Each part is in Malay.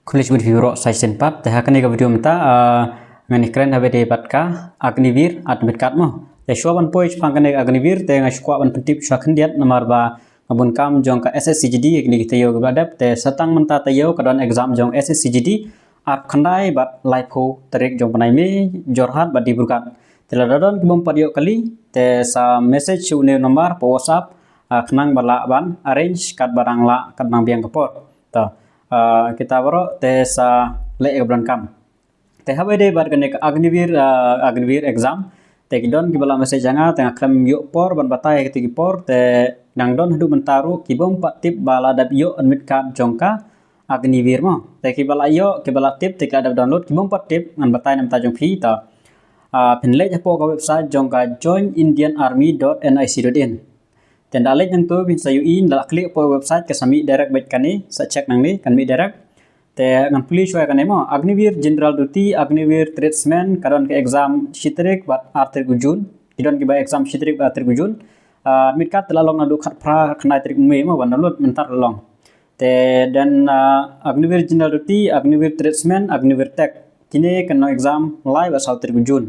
Kulis video season 4 teh akan video menta ngani keren habe de batka agnivir admit kat mo te shoban poich pangane agnivir te ngashkwa ban pentip shakan diat namar ba ngabun kam jong ka SSCGD igni gitayo gabadap te satang menta tayo kadon exam jong SSCGD at khandai bat laipo tarik jong panai me jorhat bat diburkan te ladadon kibom padio kali te sa message une nomor po WhatsApp khnang bala ban arrange kat barang la kat nang biang kapor ta kita baro te sa le ebran kam te habe de bar kene agnivir exam te kidon kibala message janga te akram yo por ban batai kiti por te nangdon hadu mentaru kibom patip bala dab yo admit card jongka agnivir mo te kibala tip te kada download kibom patip ngan batai nam ta jong phi ta pinle japo ka website jongka joinindianarmy.nic.in dan dalej nang tu bin sayu in la klik po website ke sami direct baik kani sa check nang ni kan mi direct te ngan puli chwa kan emo agnivir general duty agnivir tradesman karon ke exam shitrik bat artir gujun kidon ki ba exam shitrik bat artir gujun mit kat lalong nadu khat pra khnai trik me mo wan lut mentar long te dan agnivir general duty agnivir tradesman agnivir tech kini kan exam live asal artir gujun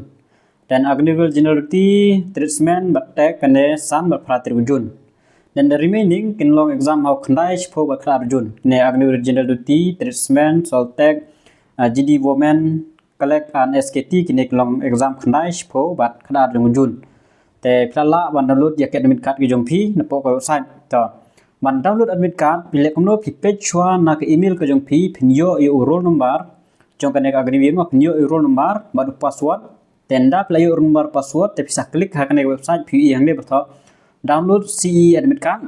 dan agnivir general duty tradesman bat tech kane san bat pratir gujun dan the remaining kin long exam how khandai chpo bat khar jun ne agnivir general duty tradesman soltech GD women collect an SKT kini long exam khandai chpo bat khar jun te plala ban download ya academic card ki jong phi na po ko website to ban download admit card pile komno phi page chwa na ke email ko jong phi phinyo e roll number jong kane agnivir mo phinyo e roll number badu password tenda play roll number password te bisa klik ha kane website phi yang de batho download CE admit card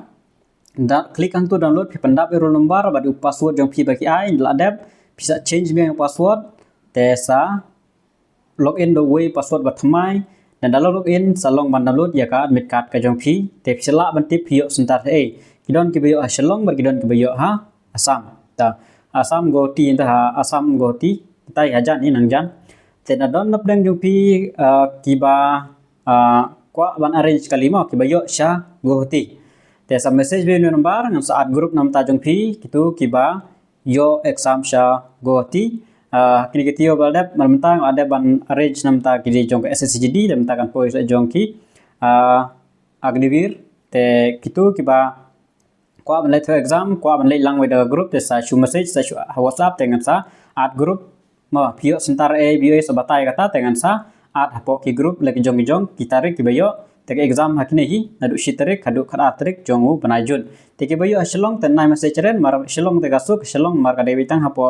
da klik ang tu download phi pendap roll number badu password jong phi bagi ai la dep bisa change me password te sa login the way password bat thamai dan dalam login salong ban download ya ka admit card ka jong phi te phisla ban tip phi sentar e kidon ki bayo asalong bar kidon ki bayo ha asam ta asam go ti ta ha asam go ti tai hajan ni nang jan te na don nap deng jong phi kiba kwa ban arrange kalimo ki bayo sha go ti te sa message be number ngam saat group nam ta jong phi kitu kiba yo exam sha go ti kini kitio baldap malmentang ada ban arrange nam ta ki jong SSCGD nam ta kan pois jong ki agnivir te kitu kiba kwa ban let exam kwa ban let lang with the group te sa shu message sa shu WhatsApp dengan sa at group ma pio sentar e bio sabatai kata dengan sa at hapo ki group lagi jong kita rek ki bayo te exam hakine hi nadu shitarik hadu khara trik jongu banajun te ki bayo aslong ten nai message ren mar aslong te gasuk aslong mar ka debitang hapo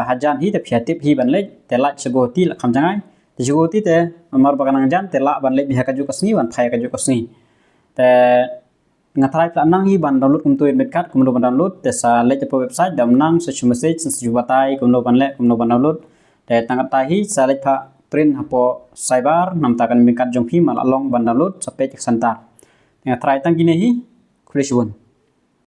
hajan hi te phiatip hi ban lek te la chgoti la khamjangai te chgoti te mar baganang jan te la ban lek biha ka ju kasni ban phai ka ju kasni te ngatrai planang hi ban download kum tu admit card kum ban download te sa lek po website dam nang sa message sa batai kum ban lek kum ban download te tangat tai hi sa lek pha print hapo cyber nam ta kan admit card jong phi mal along ban download sa page santar ngatrai tang kini hi kulis